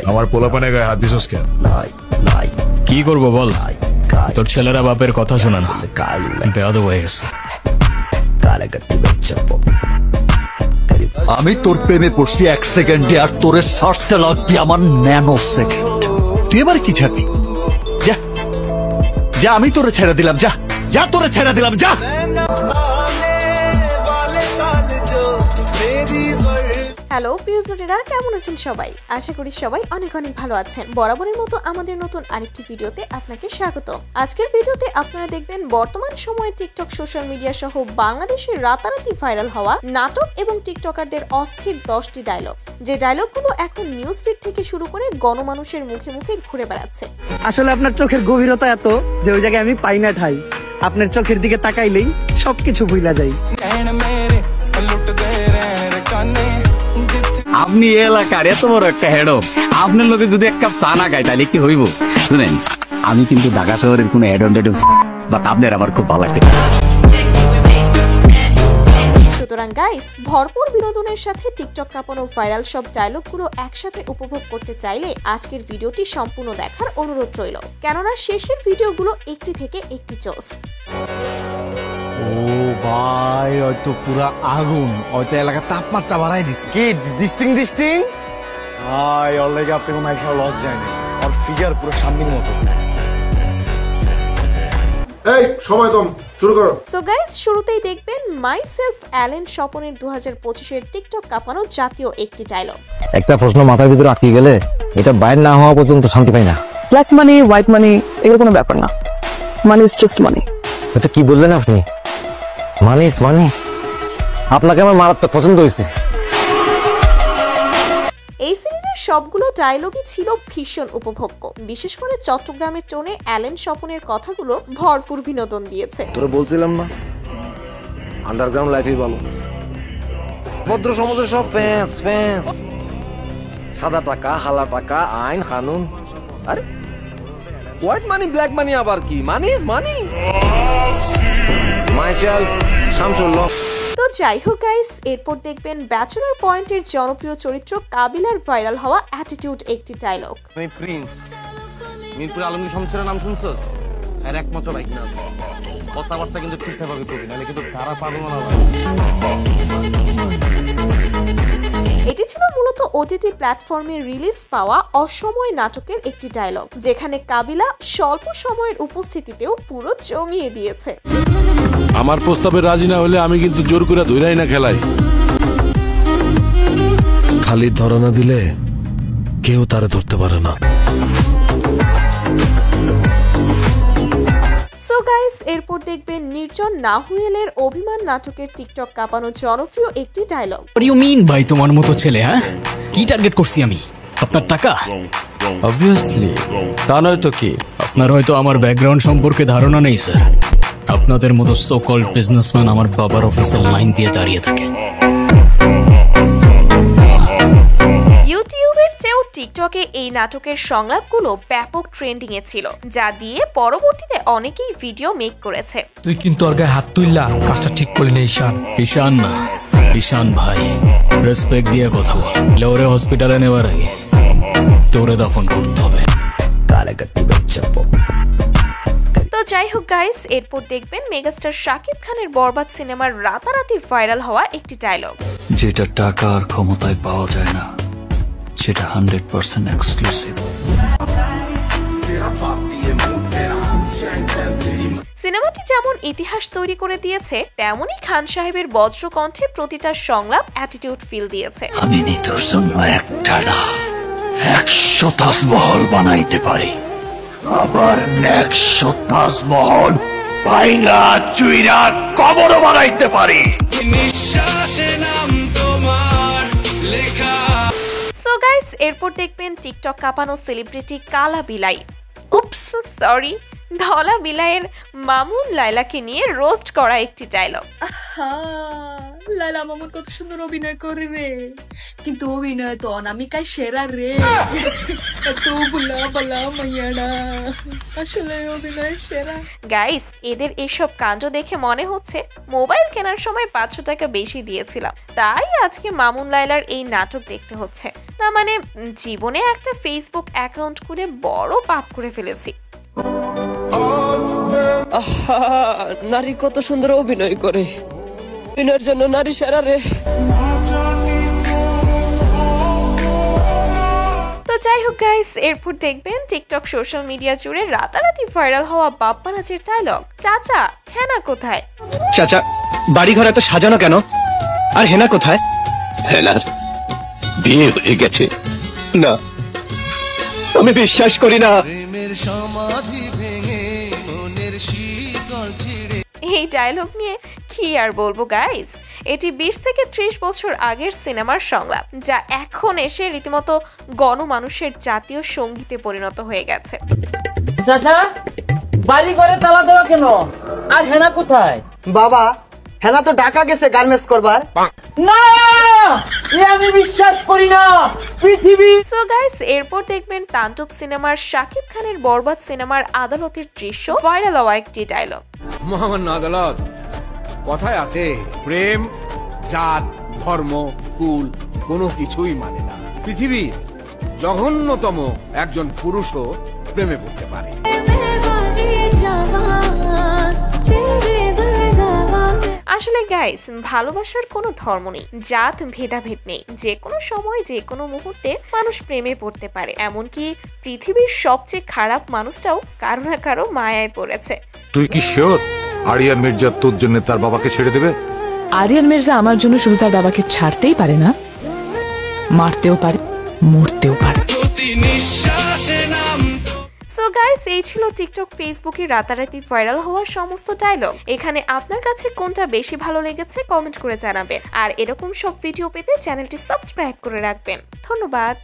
আমার পোলাপানে গায়ে হাত দিছস কেন? কি করবো বল, তোর ছেলেরা বাপের কথা শোনা না, বেয়াদব হয়ে গেছে। আমি তোর প্রেমে পড়ছি 1 সেকেন্ডে, আর তোরে ছাড়তে লাগবে আমার ন্যানো সেকেন্ড। তুই এবার কি ছাড়বি? যা যা, আমি তোরে ছেড়ে দিলাম, যা যা, তোরে ছেড়ে দিলাম, যা। হ্যালো প্রিয়জনেরা, কেমন আছেন সবাই? আশা করি সবাই অনেক অনেক ভালো আছেন। বরাবরের মতো আমাদের নতুন আরেকটি ভিডিওতে আপনাকে স্বাগত। আজকের ভিডিওতে আপনারা দেখবেন বর্তমান সময়ে টিকটক, সোশ্যাল মিডিয়া সহ বাংলাদেশে রাতারাতি ভাইরাল হওয়া নাটক এবং টিকটকারদের অস্থির 10টি ডায়লগ, যে ডায়লগগুলো এখন নিউজ ফিড থেকে শুরু করে গণমানুষের মুখে মুখে ঘুরে বেড়াচ্ছে। আসলে আপনার চোখের গভীরতা এত যে ওই জায়গায় আমি পাই না ঠাই। আপনার চোখের দিকে তাকাইলেই সবকিছু ভুলা যায়। আপনি এলাকার এত বড় একটা হেডও, আপনার লোকে যদি এক কাপ চা না খায় তাহলে কি হইব? শুনেন, আমি কিন্তু ঢাকা শহরের কোনো বাট আপনার আমার খুব ভালো লাগছে। সুতরাং গাইস, ভরপুর বিনোদনের সাথে টিকটক কাঁপানো ভাইরাল সব ডায়লগগুলো একসাথে উপভোগ করতে চাইলে আজকের ভিডিওটি সম্পূর্ণ দেখার অনুরোধ রইল, কেননা শেষের ভিডিওগুলো একটি থেকে একটি জোস। ও ভাই, হয়তো পুরা আগুন, হয়তো এলাকার তাপমাত্রা বাড়াই দিচ্ছে। কি ডিস্টিং ভাই, ওর লেগে আপনি কোনো একটা লস যায় না, ওর ফিগার পুরো সামনের মতো। এই সময় কম, শুরু করো। সো গাইস, শুরুতেই দেখবেন মাইসেলফ অ্যালেন স্বপনের 2025-এর টিকটক কাঁপানো জাতীয় একটি ডায়লগ। একটা প্রশ্ন মাথার ভিতরে আটকে গেলে এটা বাইরে না হওয়া পর্যন্ত শান্তি পাই না। ব্ল্যাক মানি, হোয়াইট মানি, এগুলো কোনো ব্যাপার না। মানি ইজ জাস্ট মানি। এটা কি বললেন আপনি? Money is money? আপনাকে আমার মারাত্মক পছন্দ হয়েছে। এই সিরিজের সবগুলো ডায়লগই ছিল ভীষণ উপভোগ্য, বিশেষ করে চট্টগ্রামের টোনে অ্যালেন স্বপনের কথাগুলো ভরপুর বিনোদন দিয়েছে। তোরা বলছিলাম না আন্ডারগ্রাউন্ড লাইফই ভালো। ভদ্র সমাজের সব ফ্যান্স, সাদা টাকা, হালা টাকা, আইন কানুন। আরে হোয়াইট মানি, ব্ল্যাক মানি আবার কি? Money is money. Myself Shamsullah. তো যাই হোক গাইস, এরপর দেখবেন ব্যাচেলর পয়েন্টের জনপ্রিয় চরিত্র কাবিলার ভাইরাল হওয়া অ্যাটিটিউড একটি ডায়লগ। আমি প্রিন্স, মিরপুর আলমগীর শামসুরের নাম শুনছস? এর একমাত্র বাইক না, কথাবার্তা কিন্তু ঠিকঠাক ভাবে করবি, নাহলে কিন্তু সারা পাগল না। এটি ছিল মূলত ওটিটি প্ল্যাটফর্মে রিলিজ পাওয়া অসময় নাটকের একটি ডায়লগ, যেখানে কাবিলা স্বল্প সময়ের উপস্থিতিতেও পুরো জমিয়ে দিয়েছে। আমার প্রস্তাবে রাজি না হলে আমি কিন্তু জোর করে ধইরাই না খেলাই। খালি ধরনা দিলে কেউ তারে ধরতে পারে না। সো গাইস, এরপর দেখবেন নির্জন নাহুয়েলের অভিমান নাটকের টিকটক কাঁপানো জনপ্রিয় একটি dialogue. What do you mean ভাই, তোমার মতো ছেলে? হ্যাঁ, কি টার্গেট করছি আমি? আপনার টাকা? অবভিয়াসলি, তা নয় তো কি? আপনার হয়তো আমার ব্যাকগ্রাউন্ড সম্পর্কে ধারণা নেই স্যার। আপনাদের মতো সো কল্ড বিজনেসম্যান আমার বাবার অফিসের লাইন দিয়ে দাঁড়িয়ে থাকে। ইউটিউবের চেয়েও টিকটকে এই নাটকের সংলাপগুলো ব্যাপক ট্রেন্ডিং এ ছিল, যা দিয়ে পরবর্তীতে অনেকেই ভিডিও মেক করেছে। তুই কিন্তু ওর গায়ে হাত তুললা, কাজটা ঠিক করলি না। ঈশান না, ঈশান ভাই, রেসপেক্ট দিয়ে কথা বল। ওরে হসপিটালে নেওয়ার আগে তোরে দফন করতে হবে। তো যাই হোক গাইস, এরপর দেখবেন মেগাস্টার শাকিব খানের বরবাদ সিনেমার রাতারাতি ভাইরাল হওয়া একটি ডায়লগ। যেটা টাকা আর ক্ষমতায় পাওয়া যায় না, সেটা 100% এক্সক্লুসিভ। সিনেমাটি যেমন ইতিহাস তৈরি করে দিয়েছে, তেমনই খান সাহেবের বজ্র কণ্ঠে প্রতিটা সংলাপ অ্যাটিটিউড ফিল দিয়েছে। আমি নিতর জন্য একটা না 100 তাজমহল বানাইতে পারি, আবার 100 তাজমহল ভাইঙ্গা চুইরা কবরও বানাইতে পারি। সো গাইস, এরপর দেখবেন টিকটক কাঁপানো সেলিব্রিটি কালা বিলাই, উপস সরি, ধলা বিলাইয়ের মামুন লায়লাকে নিয়ে রোস্ট করা একটি ডায়লগ। লায়লা মামুন কত সুন্দর অভিনয় করে রে, কিন্তু অভিনয় তো অনামিকায় সেরা রে। এত বুলা বালা মাইয়াডা, আসলে অভিনয় সেরা। গাইস, এদের এসব কাণ্ড দেখে মনে হচ্ছে মোবাইল কেনার সময় 500 টাকা বেশি দিয়েছিলাম, তাই আজকে মামুন লায়লার এই নাটক দেখতে হচ্ছে। না মানে জীবনে একটা ফেসবুক অ্যাকাউন্ট খুলে বড় পাপ করে ফেলেছি। নারী কত সুন্দর অভিনয় করে, অভিনয়ের জন্য নারী সেরা রে। তো যাই হোক গাইস, এরপর দেখবেন টিকটক সোশ্যাল মিডিয়া জুড়ে রাতারাতি ভাইরাল হওয়া বাপ্পা নাচের ডায়লগ। চাচা, হেনা কোথায়? চাচা, বাড়ি ঘর এত সাজানো কেন? আর হেনা কোথায়? হেনার বিয়ে হয়ে গেছে। না, আমি বিশ্বাস করি না। এই ডায়লগ নিয়ে কি আর বলবো গাইস, এটি 20 থেকে 30 বছর আগের সিনেমার সংলাপ, যা এখন এসে রীতিমতো গণমানুষের জাতীয় সঙ্গীতে পরিণত হয়ে গেছে। চাচা, বাড়ি ঘরে তালা দেওয়া কেন? আর হেনা কোথায়? বাবা, হেনা তো ঢাকা গেছে গার্মেন্টস করবার। না, আমি বিশ্বাস করি না। পৃথিবী। সো গাইস, এরপর দেখবেন তাণ্ডব সিনেমার শাকিব খানের বরবাদ সিনেমার আদালতের দৃশ্য ভাইরাল হওয়া একটি ডায়লগ। মহামান্য আদালত, কথায় আছে প্রেম জাত ধর্ম কুল কোনো কিছুই মানে না। পৃথিবীর জঘন্যতম একজন পুরুষও প্রেমে পড়তে পারে। আসলে গাইস, ভালোবাসার কোনো ধর্ম নেই, জাত ভেদাভেদ নেই, যে কোনো সময় যে কোনো মুহূর্তে মানুষ প্রেমে পড়তে পারে। এমনকি পৃথিবীর সবচেয়ে খারাপ মানুষটাও কারো না কারো মায়ায় পড়েছে। তুই কি শিওর আরিয়ান মির্জা তোর জন্য তার বাবাকে ছেড়ে দেবে? আরিয়ান মির্জা আমার জন্য শুধু তার বাবাকে ছাড়তেই পারে না, মারতেও পারে, মরতেও পারে। সো গাইস, এই ছিল টিকটক ফেসবুকে রাতারাতি ভাইরাল হওয়া সমস্ত ডায়লগ। এখানে আপনার কাছে কোনটা বেশি ভালো লেগেছে কমেন্ট করে জানাবেন, আর এরকম সব ভিডিও পেতে চ্যানেলটি সাবস্ক্রাইব করে রাখবেন। ধন্যবাদ।